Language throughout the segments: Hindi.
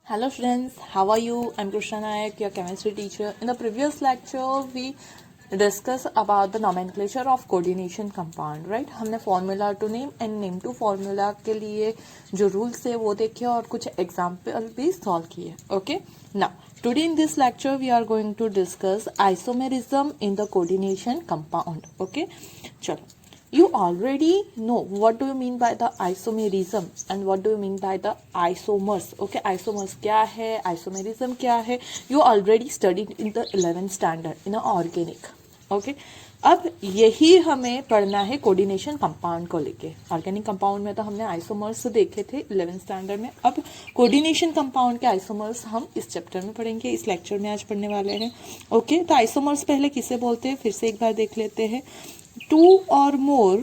Hello friends, how are you? I'm Krishna Nayak, your chemistry teacher. In the previous lecture, we discuss about the nomenclature of coordination compound, right? हमने formula to name and name to formula के लिए जो rules है वो देखे और कुछ example भी solve किए. Okay? Now, today in this lecture we are going to discuss isomerism in the coordination compound. Okay? चलो. You already know what do you mean by the isomerism and what do you mean by the isomers. Okay, isomers क्या है, isomerism क्या है, you already studied in the 11th standard in a organic. Okay, अब यही हमें पढ़ना है कोऑर्डिनेशन कंपाउंड को लेके. ऑर्गेनिक कंपाउंड में तो हमने आइसोमर्स देखे थे 11th स्टैंडर्ड में. अब कोऑर्डिनेशन कंपाउंड के आइसोमर्स हम इस चैप्टर में पढ़ेंगे, इस लेक्चर में आज पढ़ने वाले हैं. ओके, तो आइसोमर्स पहले किसे बोलते हैं फिर से एक बार देख लेते हैं. two or more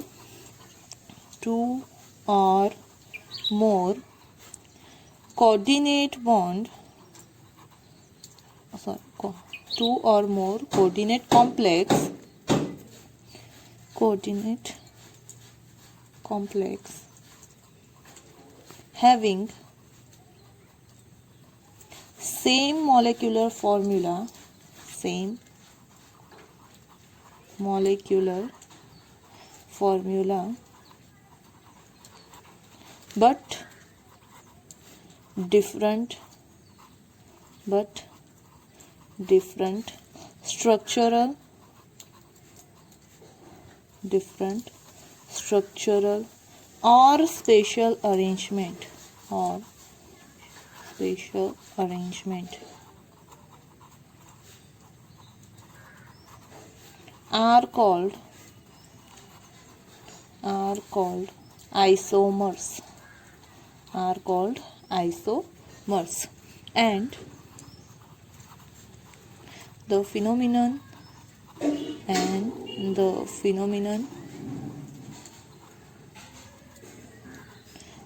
coordinate bond two or more coordinate complex having same molecular formula but different structural or spatial arrangement are called isomers. And the phenomenon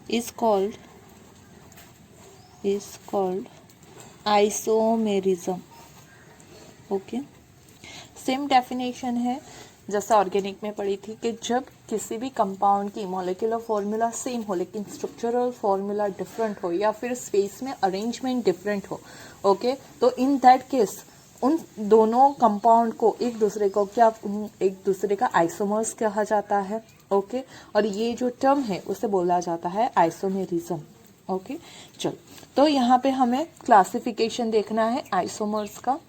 is called isomerism. Okay, same definition है जैसे ऑर्गेनिक में पढ़ी थी कि जब किसी भी कंपाउंड की मॉलिक्यूलर फॉर्मूला सेम हो लेकिन स्ट्रक्चरल फॉर्मूला डिफरेंट हो या फिर स्पेस में अरेंजमेंट डिफरेंट हो. ओके, तो इन दैट केस उन दोनों कंपाउंड को एक दूसरे का आइसोमर्स कहा जाता है. ओके, और ये जो टर्म है उसे बोला जाता है आइसोमेरिज्म. ओके, चलो, तो यहाँ पे हमें क्लासिफिकेशन देखना है आइसोमर्स का.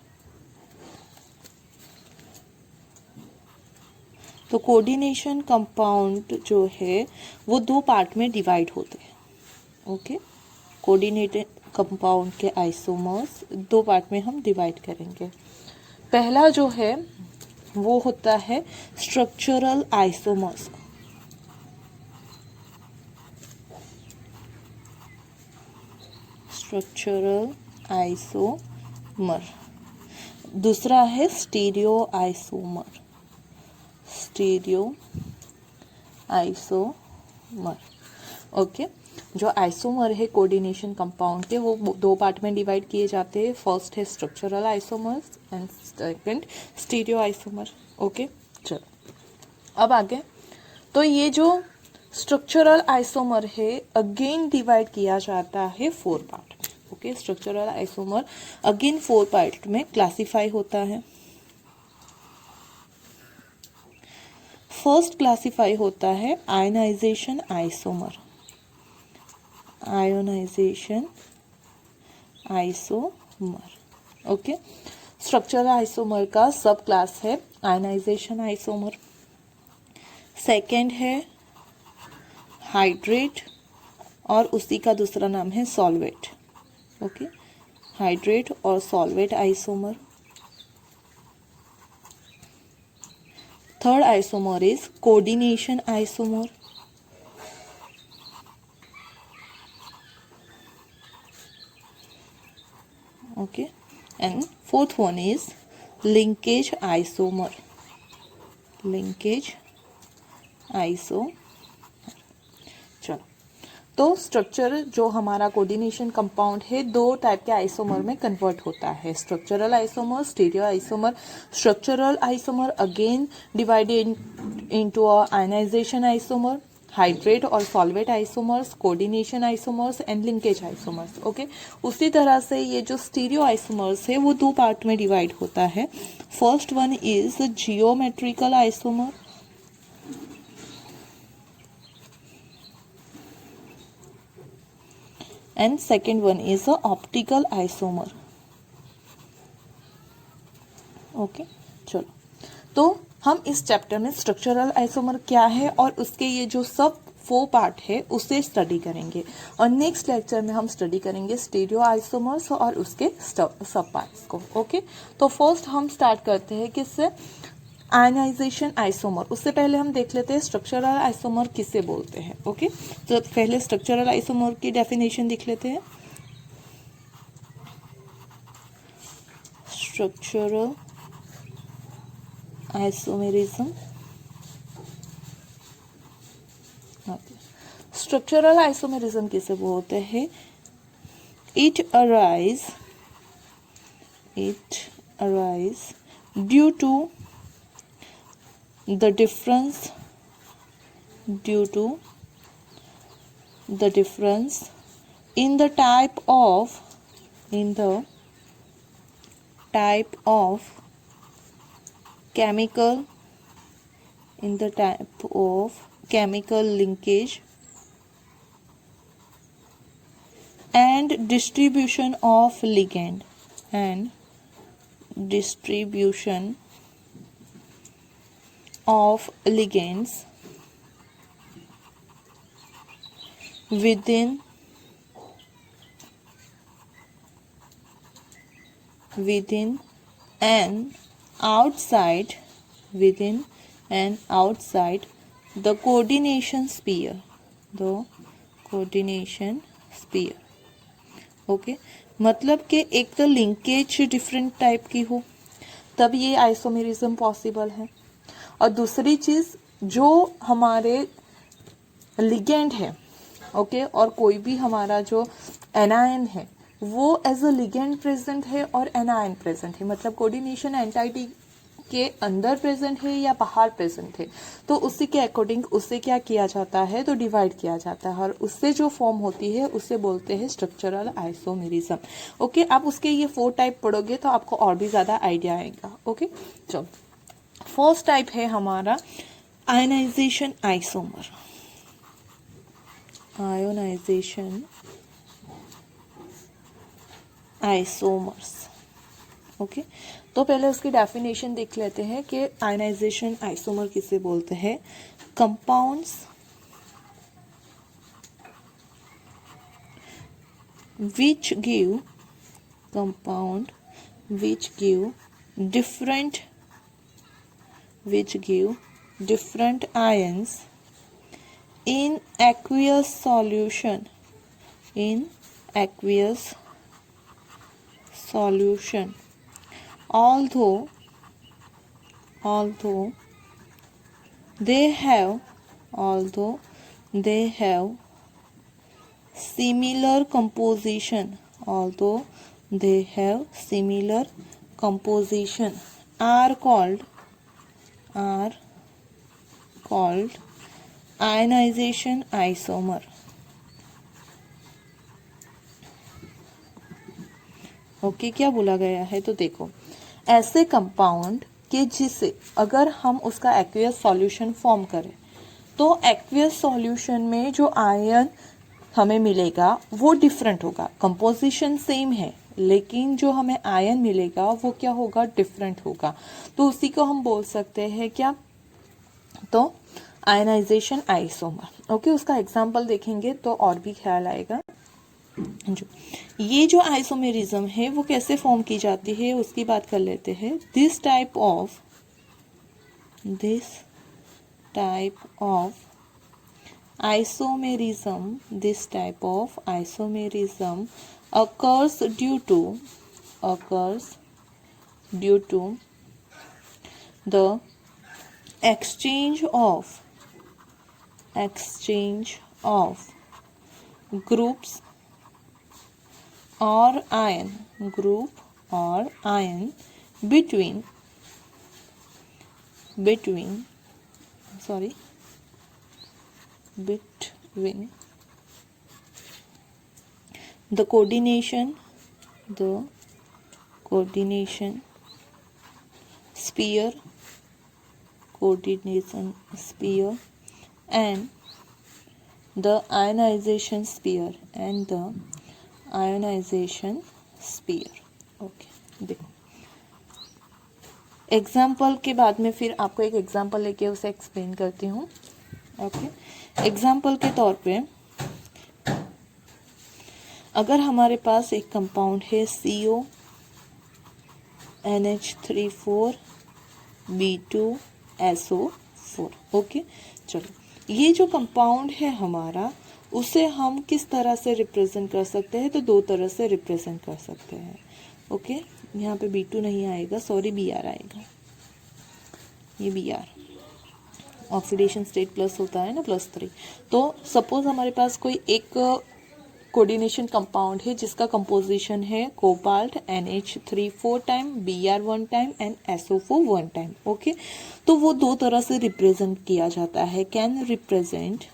तो कोऑर्डिनेशन कंपाउंड जो है वो दो पार्ट में डिवाइड होते हैं. ओके, कोऑर्डिनेटेड कंपाउंड के आइसोमर्स दो पार्ट में हम डिवाइड करेंगे. पहला जो है वो होता है स्ट्रक्चरल आइसोमर्स. दूसरा है स्टीरियो आइसोमर. ओके, जो आइसोमर है कोऑर्डिनेशन कंपाउंड के वो दो पार्ट में डिवाइड किए जाते हैं. फर्स्ट है structural isomers and second stereoisomer. Okay, चलो अब आगे. तो ये जो स्ट्रक्चरल आइसोमर है अगेन डिवाइड किया जाता है 4 पार्ट में. Okay, structural isomer again 4 part में क्लासिफाई होता है. फर्स्ट क्लासिफाई होता है ionisation isomer. Okay, structural isomer का सब क्लास है आयनाइजेशन आइसोमर. सेकंड है हाइड्रेट और उसी का दूसरा नाम है सॉल्वेट. ओके, हाइड्रेट और solvate isomer. Third isomer is coordination isomer. Okay, and fourth one is linkage isomer. चलो, तो स्ट्रक्चर जो हमारा कोऑर्डिनेशन कंपाउंड है दो टाइप के आइसोमर में कन्वर्ट होता है. Structural isomer, stereo isomer. Structural isomer again divided into ionisation isomer hydrate और solvate isomers, coordination isomers and linkage isomers. Okay, उसी तरह से ये जो स्टीरियो आइसोमर्स है वो दो पार्ट में डिवाइड होता है। First one is geometrical isomer and second one is a optical isomer. Okay, चलो तो हम इस चैप्टर में स्ट्रक्चरल आइसोमर क्या है और उसके ये जो सब 4 पार्ट है उसे स्टडी करेंगे, और नेक्स्ट लेक्चर में हम स्टडी करेंगे स्टीरियो आइसोमर्स और उसके सब पार्ट्स को। ओके, तो फर्स्ट हम स्टार्ट करते हैं किससे, आयनाइजेशन आइसोमर। उससे पहले हम देख लेते हैं स्ट्रक्चरल आइसोमर किसे बोलते हैं। ओके, तो पहले स्ट्रक्चरल आइसोमर की डेफिनेशन देख लेते हैं। स्ट्रक्चरल आइसोमेरिज्म, स्ट्रक्चरल आइसोमेरिज्म किसे बोलते हैं, it arise due to the difference in the type of chemical linkage and distribution of ligand of ligands within and outside the coordination sphere. Okay, मतलब कि एक तो लिंकेज डिफरेंट टाइप की हो तब ये आइसोमेरिज्म पॉसिबल है, और दूसरी चीज जो हमारे लिगेंड है, ओके, और कोई भी हमारा जो एनायन है वो एज अ लिगेंड प्रेजेंट है और एनायन प्रेजेंट है, मतलब कोऑर्डिनेशन एंटाइटी के अंदर प्रेजेंट है या बाहर प्रेजेंट है, तो उसी के अकॉर्डिंग उससे क्या किया जाता है, तो डिवाइड किया जाता है, और उससे जो फॉर्म होती है उसे बोलते हैं स्ट्रक्चरल आइसोमेरिज्म। ओके, आप उसके ये 4 टाइप पढ़ोगे तो आपको और भी ज्यादा आइडिया आएगा। ओके, चलो फर्स्ट टाइप है हमारा ionisation isomer. Ionisation isomers. Okay, तो पहले उसकी डेफिनेशन देख लेते हैं कि आयनाइजेशन आइसोमर किसे बोलते हैं। Compounds which give different ions in aqueous solution although they have similar composition are called ionization isomer। Okay, क्या बोला गया है, तो देखो ऐसे कंपाउंड के जिसे अगर हम उसका एक्वियस सॉल्यूशन फॉर्म करें तो एक्वियस सॉल्यूशन में जो आयन हमें मिलेगा वो डिफरेंट होगा, कंपोजिशन सेम है लेकिन जो हमें आयन मिलेगा वो क्या होगा, डिफरेंट होगा, तो उसी को हम बोल सकते हैं क्या, तो आयनाइजेशन आइसोमर। ओके, उसका एग्जांपल देखेंगे तो और भी ख्याल आएगा। ये जो आइसोमेरिज्म है वो कैसे फॉर्म की जाती है उसकी बात कर लेते हैं। This type of isomerism occurs due to the exchange of groups or ion between between the coordination sphere and the ionization sphere okay देखो एग्जाम्पल के बाद में फिर आपको एक एग्जाम्पल लेके उसे एक्सप्लेन करती हूँ। ओके एग्जाम्पल के तौर पे अगर हमारे पास एक कंपाउंड है CONH3,4B2SO4 ओके चलो ये जो कंपाउंड है हमारा उसे हम किस तरह से रिप्रेजेंट कर सकते हैं, तो दो तरह से रिप्रेजेंट कर सकते हैं। ओके यहाँ पे B2 नहीं आएगा, सॉरी Br आएगा, ये Br ऑक्सीडेशन स्टेट प्लस होता है ना +3। तो सपोज हमारे पास कोई एक कोऑर्डिनेशन कंपाउंड है जिसका कंपोजिशन है cobalt NH3 4 time, Br 1 time and SO4 1 time. Okay तो वो दो तरह से रिप्रेजेंट किया जाता है। कैन रिप्रेजेंट,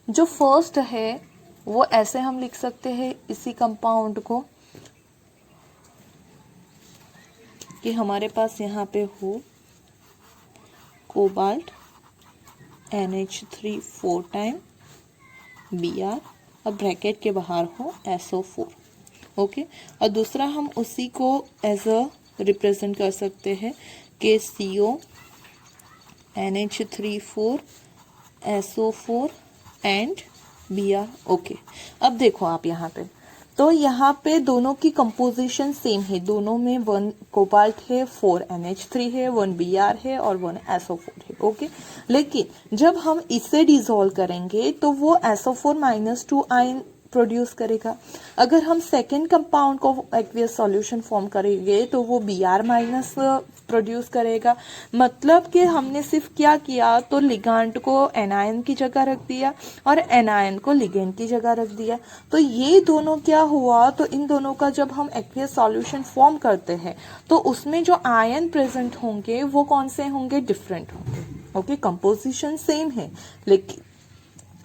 जो फर्स्ट है वो ऐसे हम लिख सकते हैं इसी कंपाउंड को कि हमारे पास यहाँ पे हो कोबाल्ट NH3 4 टाइम Br और ब्रैकेट के बाहर हो SO4 ओके और दूसरा हम उसी को एज अ रिप्रेजेंट कर सकते हैं कि CO NH3 4 SO4 and Br okay. अब देखो आप यहाँ पे, तो यहाँ पे दोनों की कंपोजिशन सेम है, दोनों में 1 कोबाल्ट है, 4 NH3 है, 1 Br है और 1 SO4 है। ओके लेकिन जब हम इसे डिसॉल्व करेंगे तो वो SO4-2 आयन प्रोड्यूस करेगा। अगर हम सेकेंड कंपाउंड को एक्वियस सॉल्यूशन फॉर्म करेंगे तो वो Br- प्रोड्यूस करेगा। मतलब कि हमने सिर्फ क्या किया, तो लिगांड को एनायन की जगह रख दिया और एनायन को लिगेंड की जगह रख दिया। तो ये दोनों क्या हुआ, तो इन दोनों का जब हम एक्वियस सॉल्यूशन फॉर्म करते हैं तो उसमें जो आयन प्रेजेंट होंगे वो कौन से होंगे, डिफरेंट होंगे। ओके कंपोजिशन सेम है लेकिन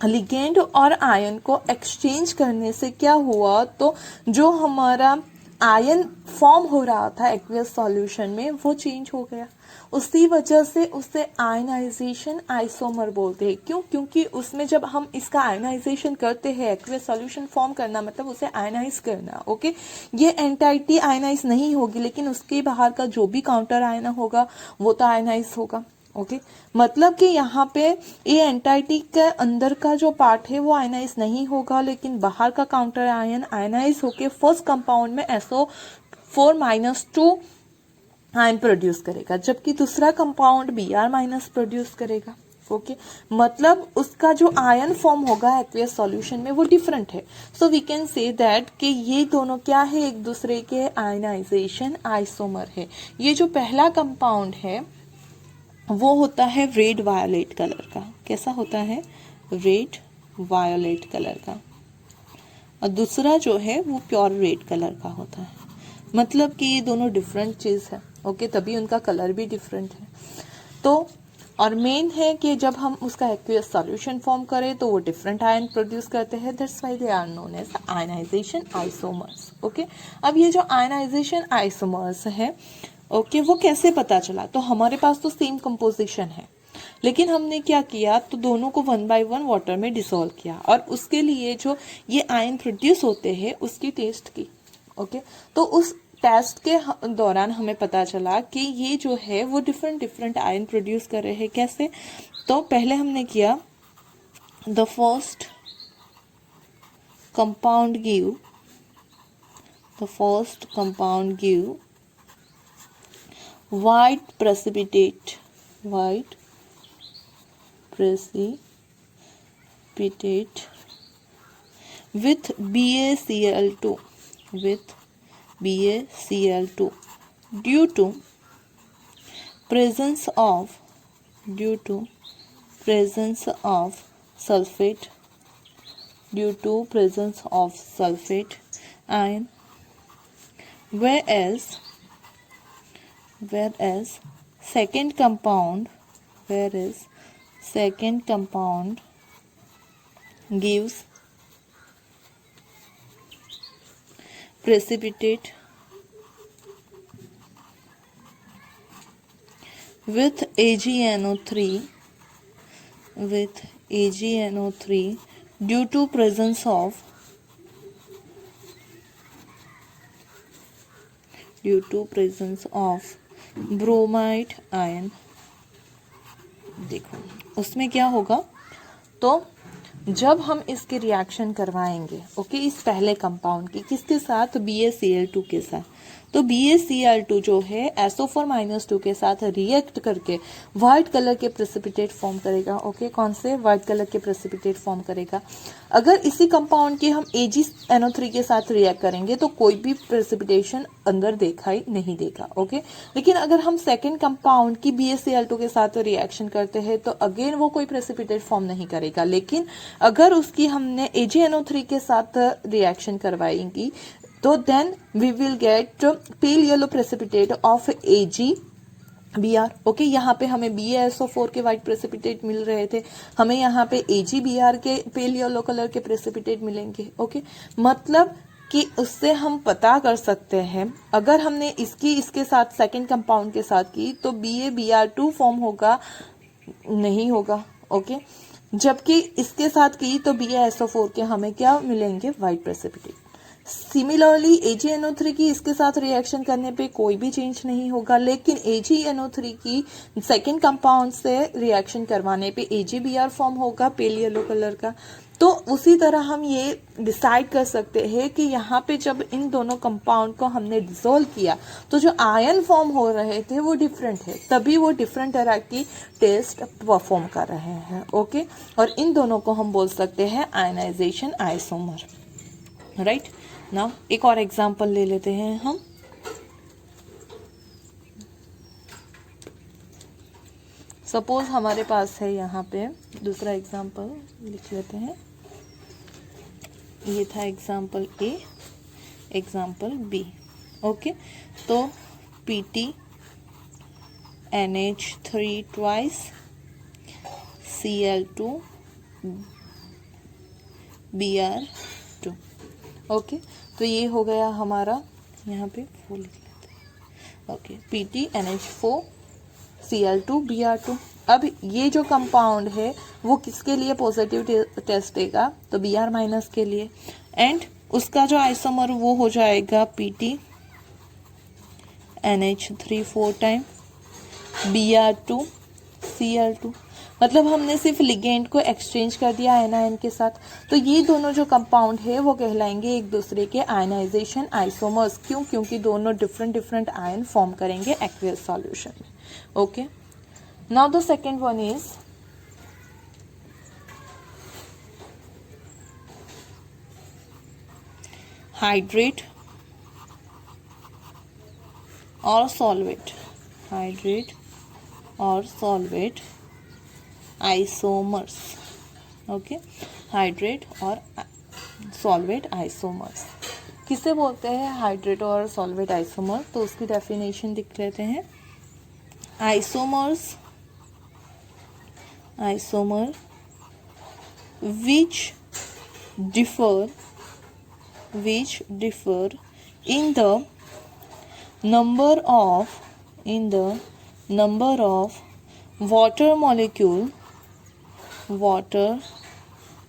लिगेंड और आयन को एक्सचेंज करने से क्या हुआ, तो जो हमारा आयन फॉर्म हो रहा था एक्वियस सॉल्यूशन में वो चेंज हो गया। उसी वजह से उसे आयनाइजेशन आइसोमर बोलते हैं। क्यों? क्योंकि उसमें जब हम इसका आयनाइजेशन करते हैं, एक्वियस सॉल्यूशन फॉर्म करना मतलब उसे आयनाइज करना। ओके ये एंटाइटी आयनाइज नहीं होगी लेकिन उसके बाहर का जो भी काउंटर आयन होगा वो तो आयनाइज होगा। ओके मतलब कि यहाँ पे ये एंटाइटी के अंदर का जो पार्ट है वो आयनाइज नहीं होगा लेकिन बाहर का काउंटर आयन आयनाइज होके फर्स्ट कंपाउंड में SO4-2 आयन प्रोड्यूस करेगा, जबकि दूसरा कंपाउंड Br- प्रोड्यूस करेगा। ओके मतलब उसका जो आयन फॉर्म होगा एक्वियस सॉल्यूशन में वो डिफरेंट है। So we can say that कि ये दोनों क्या है, एक दूसरे के आयनाइजेशन आइसोमर है। ये जो पहला कंपाउंड है वो होता है रेड वायोलेट कलर का। कैसा होता है? रेड वायोलेट कलर का। और दूसरा जो है वो प्योर रेड कलर का होता है। मतलब कि ये दोनों डिफरेंट चीज है। ओके तभी उनका कलर भी डिफरेंट है। तो और मेन है कि जब हम उसका एक्वियस सॉल्यूशन फॉर्म करें तो वो डिफरेंट आयन प्रोड्यूस करते हैं। That's why they are known as ionisation isomers. Okay अब ये जो आयनाइजेशन आइसोमर्स है ओके वो कैसे पता चला, तो हमारे पास तो सेम कंपोजिशन है लेकिन हमने क्या किया, तो दोनों को 1 बाय 1 वाटर में डिसॉल्व किया और उसके लिए जो ये आयन प्रोड्यूस होते हैं उसकी टेस्ट की। ओके तो उस टेस्ट के दौरान हमें पता चला कि ये जो है वो डिफरेंट डिफरेंट आयन प्रोड्यूस कर रहे हैं। कैसे? तो पहले हमने किया the first compound give white precipitate with BaCl2 due to presence of sulfate ion, whereas second compound second compound gives precipitate with AgNO3 due to presence of bromide ion. देखो उसमें क्या होगा, तो जब हम इसके रिएक्शन करवाएंगे ओके इस पहले कंपाउंड की किसके साथ, BaCl2 के साथ, तो BaCl2 जो है SO4-2 के साथ रिएक्ट करके व्हाइट कलर के प्रेसिपिटेट फॉर्म करेगा। ओके कौन से, व्हाइट कलर के प्रेसिपिटेट फॉर्म करेगा। अगर इसी कंपाउंड के हम AgNO3 के साथ रिएक्ट करेंगे तो कोई भी प्रेसिपिटेशन अंदर दिखाई नहीं देगा। ओके लेकिन अगर हम सेकेंड कंपाउंड की BaCl2 के साथ रिएक्शन करते हैं तो अगेन वो कोई प्रेसिपिटेट फॉर्म नहीं करेगा। लेकिन अगर उसकी हमने AgNO3 के साथ रिएक्शन करवाएंगी तो then we will get pale yellow precipitate of AgBr। Okay यहाँ पे हमें BaSO4 के व्हाइट प्रेसिपिटेट मिल रहे थे, हमें यहाँ पे AgBr के पेल येलो कलर के प्रेसिपिटेट मिलेंगे। ओके मतलब कि उससे हम पता कर सकते हैं अगर हमने इसके साथ सेकंड कंपाउंड के साथ की तो BaBr2 फॉर्म होगा, नहीं होगा। ओके जबकि इसके साथ की तो BaSO4 के हमें क्या मिलेंगे, व्हाइट प्रेसिपिटेट। सिमिलरली AgNO3 की इसके साथ रिएक्शन करने पे कोई भी चेंज नहीं होगा, लेकिन AgNO3 की सेकेंड कंपाउंड से रिएक्शन करवाने पे AgBr फॉर्म होगा पेल येलो कलर का। तो उसी तरह हम ये डिसाइड कर सकते हैं कि यहाँ पे जब इन दोनों कंपाउंड को हमने डिसोल्व किया तो जो आयन फॉर्म हो रहे थे वो डिफरेंट है, तभी वो डिफरेंट तरह की टेस्ट परफॉर्म कर रहे हैं। ओके और इन दोनों को हम बोल सकते हैं आयनाइजेशन आइसोमर। राइट नाउ एक और एग्जांपल ले लेते हैं हम। सपोज हमारे पास है यहाँ पे दूसरा एग्जांपल लिख लेते हैं। ये था एग्जांपल ए, एग्जांपल बी। ओके तो PT NH3 twice Cl2 Br2। Okay तो ये हो गया हमारा, यहाँ पे 4 लिख लेते हैं। Okay PT NH4 Cl2 Br2। अब ये जो कंपाउंड है वो किसके लिए पॉजिटिव टेस्ट देगा, तो Br- के लिए, एंड उसका जो आइसोमर वो हो जाएगा PT NH3 4 time Br2 Cl2। मतलब हमने सिर्फ लिगेंड को एक्सचेंज कर दिया आयनाइन के साथ, तो ये दोनों जो कंपाउंड है वो कहलाएंगे एक दूसरे के आयनाइजेशन आइसोमर्स। क्यों, क्योंकि दोनों डिफरेंट आयन फॉर्म करेंगे एक्वियस सॉल्यूशन में। Okay now the second one is hydrate और सॉल्वेट, हाइड्रेट और सॉल्वेट आइसोमर्स। ओके हाइड्रेट और सॉल्वेट आइसोमर्स किसे बोलते हैं, हाइड्रेट और सॉल्वेट आइसोमर, तो उसकी डेफिनेशन लिख लेते हैं। Isomers, isomer which differ in the number of water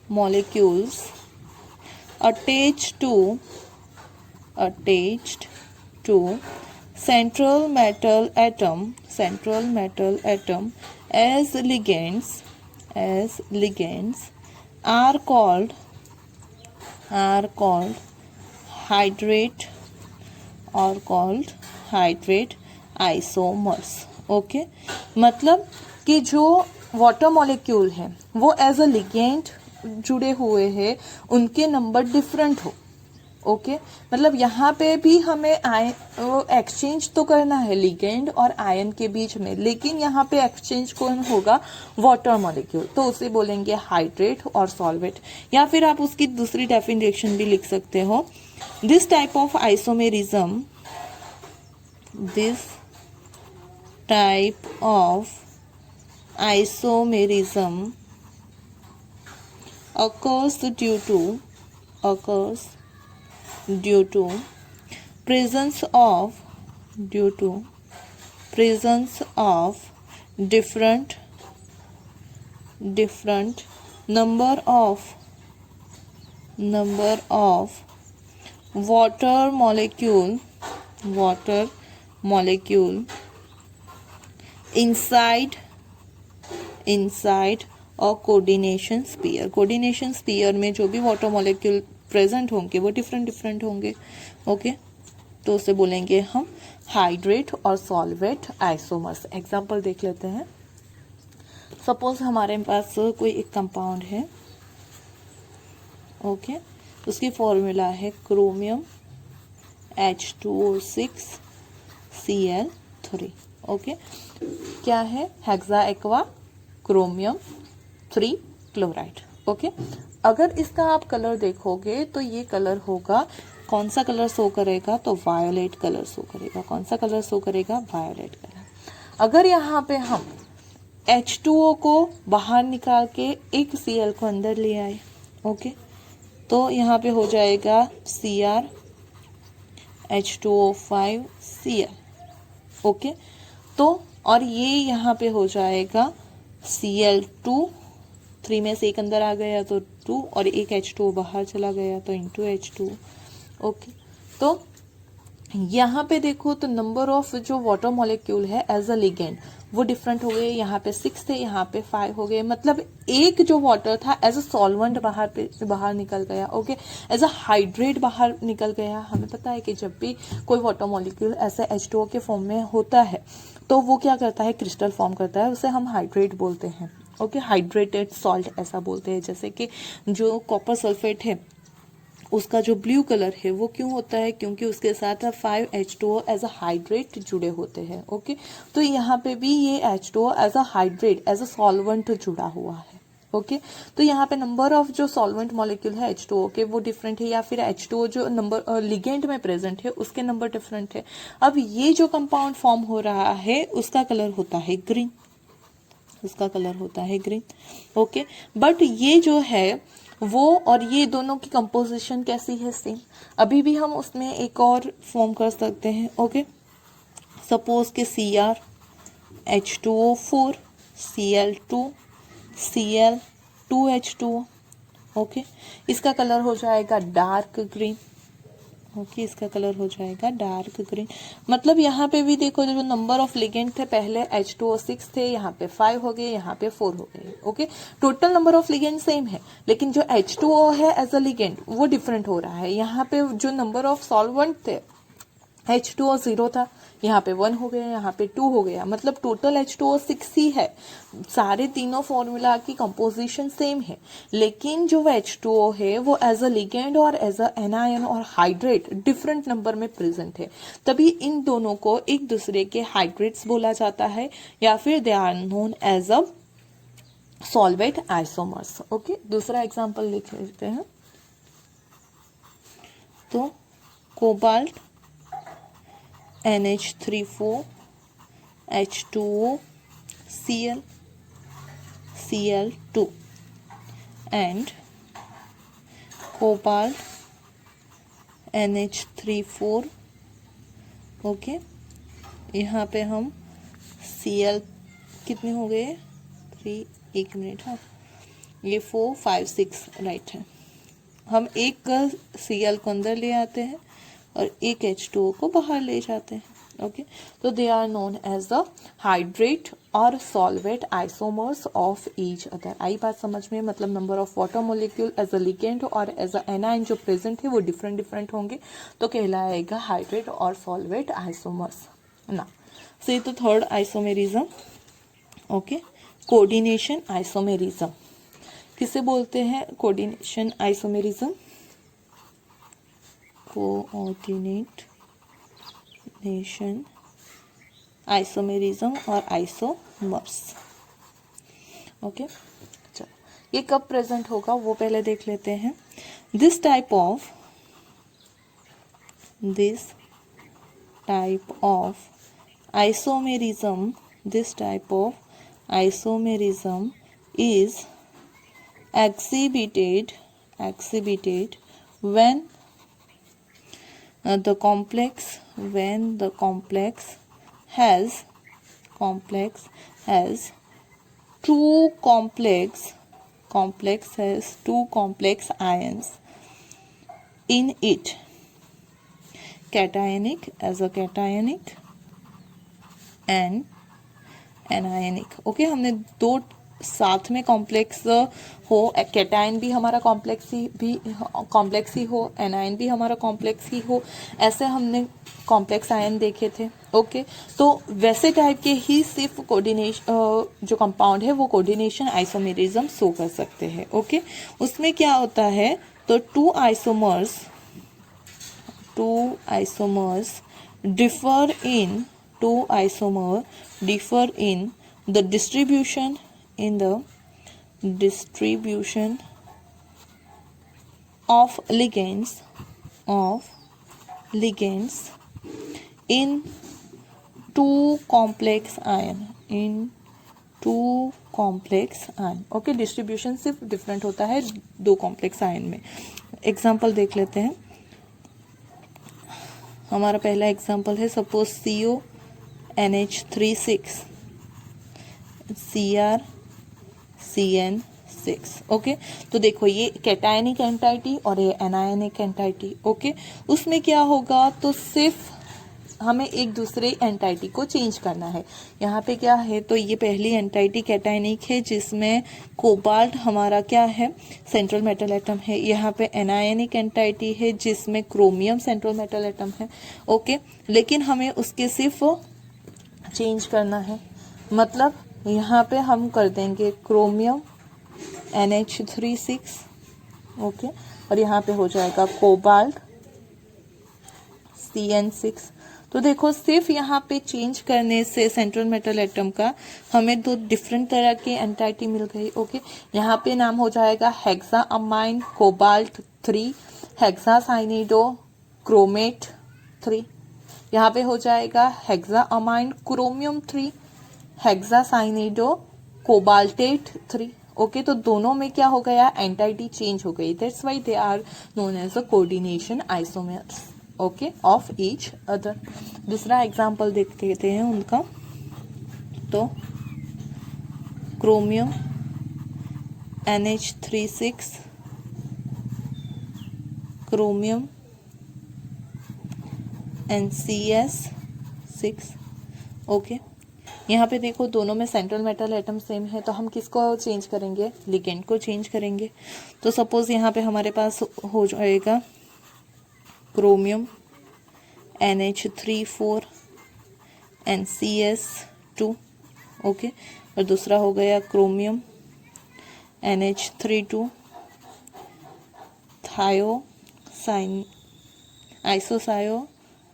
molecules attached to central metal atom as ligands are called hydrate isomers। Okay मतलब कि जो वाटर मॉलिक्यूल है वो एज अ लिगेंड जुड़े हुए हैं, उनके नंबर डिफरेंट हो। ओके मतलब यहाँ पे भी हमें एक्सचेंज तो करना है लिगेंड और आयन के बीच में, लेकिन यहाँ पे एक्सचेंज कौन होगा, वाटर मॉलिक्यूल, तो उसे बोलेंगे हाइड्रेट और सॉल्वेट। या फिर आप उसकी दूसरी डेफिनेशन भी लिख सकते हो, this type of isomerism, this type of isomerism occurs due to presence of different number of water molecule inside और कोऑर्डिनेशन स्पीयर में जो भी वाटर मॉलिक्यूल प्रेजेंट होंगे वो डिफरेंट होंगे। ओके, तो उसे बोलेंगे हम हाइड्रेट और सॉल्वेट आइसोमर्स। एग्जांपल देख लेते हैं। सपोज हमारे पास कोई एक कंपाउंड है, ओके, उसकी फॉर्मूला है क्रोमियम H2O6 Cl3। ओके, क्या है? Hexa aqua chromium 3 chloride. Okay, अगर इसका आप कलर देखोगे तो ये कलर होगा, कौन सा कलर शो करेगा? तो वायोलेट कलर शो करेगा। कौन सा कलर शो करेगा? Violet colour. अगर यहाँ पे हम H2O को बाहर निकाल के एक Cl को अंदर ले आए, ओके, तो यहाँ पे हो जाएगा Cr H2O5 Cl। ओके, तो और ये यहाँ पे हो जाएगा Cl2, 3 में से एक अंदर आ गया तो 2 और एक H2O बाहर चला गया तो इंटू H2। ओके, तो यहाँ पे देखो तो नंबर ऑफ जो वाटर मॉलिक्यूल है एज अ लिगेंड वो डिफरेंट हो गए। यहाँ पे 6 थे, यहाँ पे 5 हो गए। मतलब एक जो वाटर था एज अ सॉल्वेंट बाहर निकल गया। ओके, एज अ हाइड्रेट बाहर निकल गया। हमें पता है कि जब भी कोई वाटर मॉलिक्यूल ऐसे H2O के फॉर्म में होता है तो वो क्या करता है? क्रिस्टल फॉर्म करता है, उसे हम हाइड्रेट बोलते हैं। ओके, हाइड्रेटेड सॉल्ट ऐसा बोलते हैं। जैसे कि जो कॉपर सल्फेट है उसका जो ब्लू कलर है वो क्यों होता है? क्योंकि उसके साथ 5H2O एज अ हाइड्रेट जुड़े होते हैं। ओके, तो यहाँ पे भी ये H2O as a hydrate, as a solvent जुड़ा हुआ है। ओके, तो यहाँ पे नंबर ऑफ जो सॉल्वेंट मॉलिक्यूल है H2O के वो डिफरेंट है, या फिर H2O जो नंबर लिगेंड में प्रेजेंट है उसके नंबर डिफरेंट है। अब ये जो कंपाउंड फॉर्म हो रहा है उसका कलर होता है ग्रीन, ओके, बट ये जो है वो और ये दोनों की कंपोजिशन कैसी है? सेम। अभी भी हम उसमें एक और फॉर्म कर सकते हैं। ओके, सपोज के Cr H2O4 Cl2 Cl2H2O। Okay, इसका कलर हो जाएगा डार्क ग्रीन। ओके, इसका कलर हो जाएगा डार्क ग्रीन। मतलब यहाँ पे भी देखो जो नंबर ऑफ लिगेंड थे, पहले H2O6 थे, यहाँ पे 5 हो गए, यहाँ पे 4 हो गए। Okay, total number of ligand same है, लेकिन जो H2O है एज अ लिगेंड वो डिफरेंट हो रहा है। यहाँ पे जो नंबर ऑफ सॉल्वेंट थे H2O 0 था, यहाँ पे 1 हो गया, यहाँ पे 2 हो गया। मतलब टोटल H2O 6 ही है। सारे तीनों फॉर्मूला की कंपोजिशन सेम है, लेकिन जो H2O है वो एज अ लिगेंड और एज अ एनायन और हाइड्रेट डिफरेंट नंबर में प्रेजेंट है। तभी इन दोनों को एक दूसरे के हाइड्रेट्स बोला जाता है, या फिर they are known as a solvate isomers. Okay, दूसरा एग्जाम्पल लिख लेते हैं। तो cobalt NH3 4 H2O Cl2 and cobalt NH3 4। Okay, यहाँ पे हम Cl कितने हो गए? 3, 1 मिनट। हाँ, ये 4, 5, 6 राइट है। हम एक Cl को अंदर ले आते हैं और एक H2O को बाहर ले जाते हैं। ओके, तो they are known as the hydrate और solvate isomers of each other. आई बात समझ में? मतलब number of water molecule as a ligand और एज अ एनाइन जो प्रेजेंट है वो डिफरेंट होंगे, तो कहलाएगा हाइड्रेट और सॉल्वेट आइसोमर्स ना। से तो third isomerism. Okay, coordination isomerism किसे बोलते हैं? कोऑर्डिनेशन आइसोमेरिज्म, कोऑर्डिनेशन आइसोमेरिज्म और आइसोमर्स। ओके, चलो ये कब प्रेजेंट होगा वो पहले देख लेते हैं। This type of isomerism isomerism is exhibited when the complex has two complex ions in it, cationic and anionic. Okay, हमने दो साथ में कॉम्प्लेक्स हो, कैटायन भी हमारा कॉम्प्लेक्स ही हो, एनायन भी हमारा कॉम्प्लेक्स ही हो, ऐसे हमने कॉम्प्लेक्स आयन देखे थे। ओके, तो वैसे टाइप के ही सिर्फ कोऑर्डिनेशन जो कंपाउंड है वो कोऑर्डिनेशन आइसोमेरिज्म शो कर सकते हैं। ओके, उसमें क्या होता है, तो to isomers differ in the distribution of ligands in two complex ion okay, distribution सिर्फ डिफरेंट होता है दो कॉम्प्लेक्स आयन में। एग्जांपल देख लेते हैं। हमारा पहला एग्जांपल है, सपोज CONH36 CrCN6। ओके, तो देखो ये कैटायनिक एंटाइटी और ये एनायनिक एंटाइटी। ओके, उसमें क्या होगा, तो सिर्फ हमें एक दूसरे एंटाइटी को चेंज करना है। यहाँ पे क्या है, तो ये पहली एंटाइटी कैटायनिक है जिसमें कोबाल्ट हमारा क्या है, सेंट्रल मेटल एटम है। यहाँ पे एनायनिक एंटाइटी है जिसमें क्रोमियम सेंट्रल मेटल एटम है। ओके, लेकिन हमें उसके सिर्फ चेंज करना है, मतलब यहाँ पे हम कर देंगे क्रोमियम NH36। ओके, और यहाँ पे हो जाएगा कोबाल्ट CN6। तो देखो सिर्फ यहाँ पे चेंज करने से सेंट्रल मेटल एटम का हमें दो डिफरेंट तरह के एंटाइटी मिल गई। ओके, यहाँ पे नाम हो जाएगा hexa ammine cobalt 3 hexa cyanido chromate 3। यहाँ पे हो जाएगा hexa ammine chromium 3 hexa cyanido cobaltate 3। Okay, तो दोनों में क्या हो गया, एंटाइटी चेंज हो गई। That's why they are known as a coordination isomers okay of each other. दूसरा एग्जांपल देख लेते हैं उनका। तो chromium NH36 chromium NCS6। Okay, यहाँ पे देखो दोनों में सेंट्रल मेटल एटम सेम है, तो हम किसको चेंज करेंगे, लिगेंड को चेंज करेंगे। तो सपोज यहाँ पे हमारे पास हो जाएगा क्रोमियम NH34 NCS2। ओके, और दूसरा हो गया क्रोमियम NH32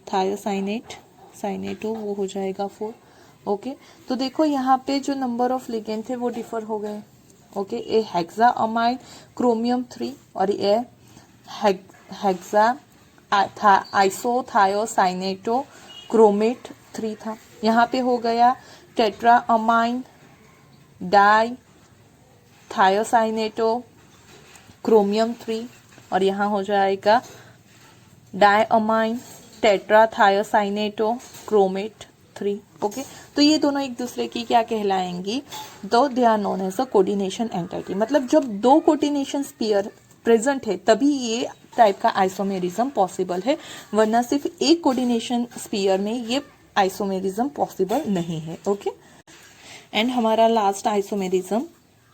थायोसाइनेट वो हो जाएगा 4। ओके, तो देखो यहाँ पे जो नंबर ऑफ लिगेंड थे वो डिफर हो गए। ओके, ये हेक्सा अमाइन क्रोमियम 3 और ये हेक्सा आइसोथायोसाइनेटो क्रोमेट 3 था। यहाँ पे हो गया tetra amine di thiocyanato chromium 3 और यहाँ हो जाएगा di amine tetra thiocyanato chromate 3। Okay, तो ये दोनों एक दूसरे की क्या कहलाएंगी, दो they are known as a coordination entity. मतलब जब दो कोऑर्डिनेशन स्पीयर प्रेजेंट है तभी ये टाइप का आइसोमेरिज्म पॉसिबल है, वरना सिर्फ एक कोऑर्डिनेशन स्पीयर में ये आइसोमेरिज्म पॉसिबल नहीं है। ओके, एंड हमारा लास्ट आइसोमेरिज्म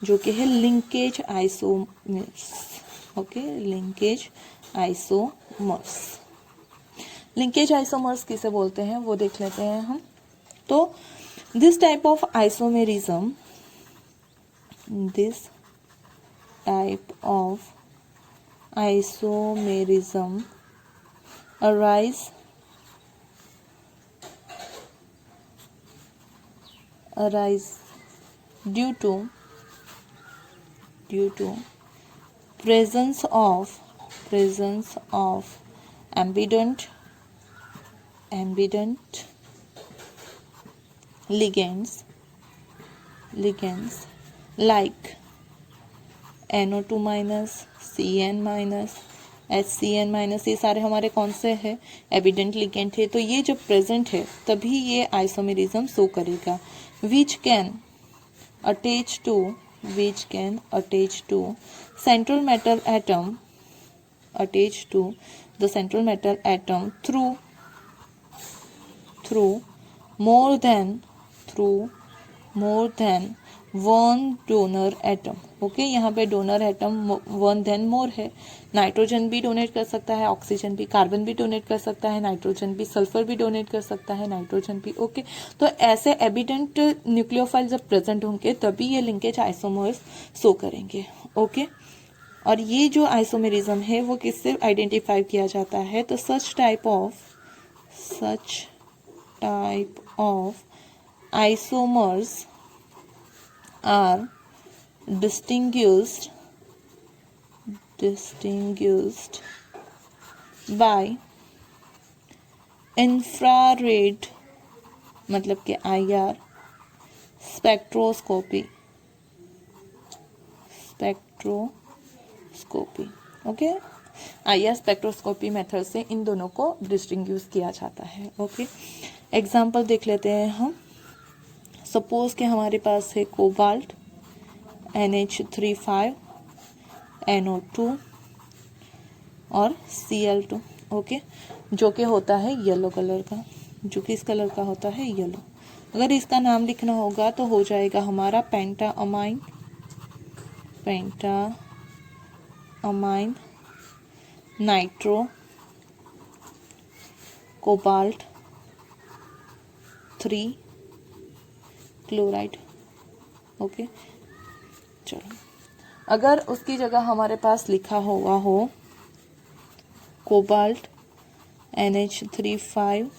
जो कि है linkage isomers. Okay, linkage isomers किसे बोलते हैं वो देख लेते हैं हम। तो this type of isomerism arise due to presence of ambident ligands ligands like NO2 minus, CN minus, HCN minus, ये सारे हमारे कौन से हैं? एविडेंट लिगेंड है। तो ये जब प्रेजेंट है तभी ये आइसोमेरिज्म शो करेगा। Which can attach to central metal atom, attach to the central metal atom through more than one donor atom. Okay, यहाँ पे donor atom one then more है। नाइट्रोजन भी डोनेट कर सकता है, ऑक्सीजन भी, कार्बन भी डोनेट कर सकता है, नाइट्रोजन भी, सल्फर भी डोनेट कर सकता है, नाइट्रोजन भी। ओके, तो ऐसे एविडेंट न्यूक्लियोफाइल जब प्रेजेंट होंगे तभी ये लिंकेज आइसोमर्स शो करेंगे। ओके, और ये जो आइसोमेरिज्म है वो किससे आइडेंटिफाई किया जाता है? तो such type of isomers are distinguished by infrared, मतलब कि IR spectroscopy. Okay, IR spectroscopy method से इन दोनों को डिस्टिंग्विश किया जाता है। ओके, एग्जाम्पल देख लेते हैं हम। सपोज कि हमारे पास है कोबाल्ट NH35 NO2 और Cl2। ओके, जो कि होता है येलो कलर का, जो किस कलर का होता है? येलो। अगर इसका नाम लिखना होगा तो हो जाएगा हमारा पेंटाअमाइन नाइट्रो कोबाल्ट 3 क्लोराइड। ओके, चलो, अगर उसकी जगह हमारे पास लिखा हुआ हो कोबाल्ट NH35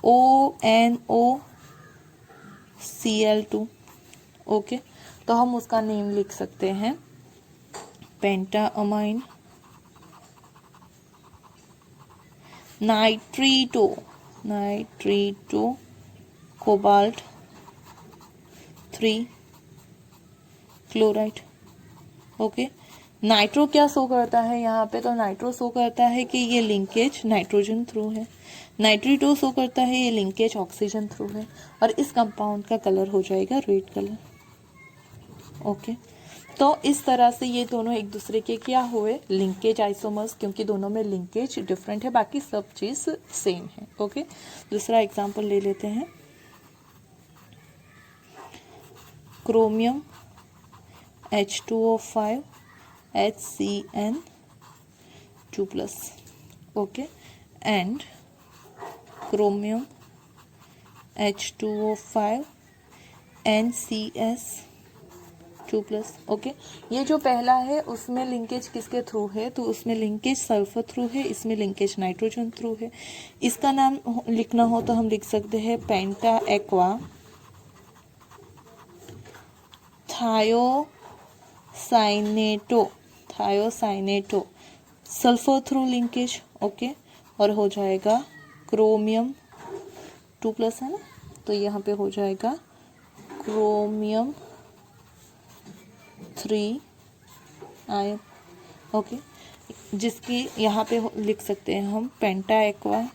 ONOCl2, ओके, तो हम उसका नेम लिख सकते हैं pentaammine nitrito cobalt 3 chloride. Okay, nitro क्या शो करता है यहाँ पे? तो नाइट्रो शो करता है कि ये लिंकेज नाइट्रोजन थ्रू है। नाइट्रीटो शो करता है ये लिंकेज ऑक्सीजन थ्रू है। और इस कंपाउंड का कलर हो जाएगा रेड कलर। ओके, तो इस तरह से ये दोनों एक दूसरे के क्या हुए? लिंकेज आइसोमर्स, क्योंकि दोनों में लिंकेज डिफरेंट है, बाकी सब चीज सेम है। ओके, दूसरा एग्जांपल ले लेते हैं। Chromium H2O5 HCN2+, okay, and chromium H2O5 NCS2+। Okay, ये जो पहला है उसमें लिंकेज किसके थ्रू है? तो उसमें लिंकेज सल्फर थ्रू है, इसमें लिंकेज नाइट्रोजन थ्रू है। इसका नाम लिखना हो तो हम लिख सकते हैं penta aqua thiocyanato sulphur through linkage. Okay, और हो जाएगा क्रोमियम 2+ है ना, तो यहाँ पे हो जाएगा क्रोमियम 3 आयन। ओके, जिसकी यहाँ पे लिख सकते हैं हम पेंटा एक्वा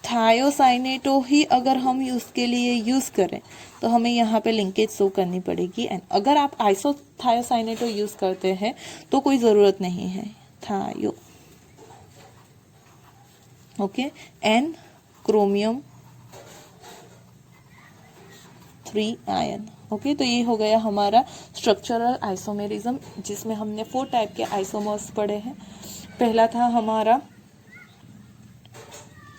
थायोसाइनेटो ही अगर हम उसके लिए यूज़ करें तो हमें यहाँ पे लिंकेज शो करनी पड़ेगी। एंड अगर आप आइसोथायोसाइनेटो यूज़ करते हैं तो कोई ज़रूरत नहीं है thio. Okay, an chromium 3 ion. Okay, तो ये हो गया हमारा स्ट्रक्चरल आइसोमेरिज्म, जिसमें हमने 4 टाइप के आइसोमर्स पढ़े हैं। पहला था हमारा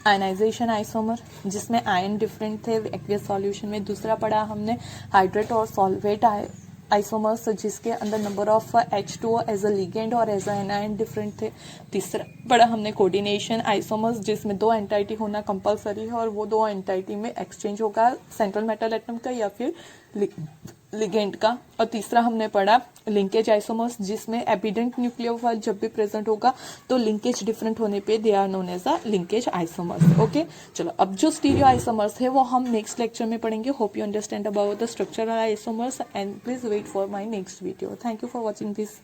आयनाइजेशन आइसोमर, जिसमें आयन डिफरेंट थे एक्वियस सॉल्यूशन में। दूसरा पढ़ा हमने हाइड्रेट और सॉल्वेट आइसोमर्स, जिसके अंदर number of H2O as a ligand और एज अ एनायन डिफरेंट थे। तीसरा पढ़ा हमने कोऑर्डिनेशन आइसोमर्स, जिसमें 2 एंटाइटी होना कंपलसरी है और वो 2 एंटाइटी में एक्सचेंज होगा सेंट्रल मेटल एटम का या फिर लिगेंड का, और तीसरा हमने पढ़ा लिंकेज आइसोमर्स, जिसमें एपिडेंट न्यूक्लियोफाइल जब भी प्रेजेंट होगा तो लिंकेज डिफरेंट होने पे they are known as a linkage isomers. Okay, चलो अब जो स्टीरियो आइसोमर्स है वो हम नेक्स्ट लेक्चर में पढ़ेंगे। Hope you understand about the structural isomers and please wait for my next video. Thank you for watching this.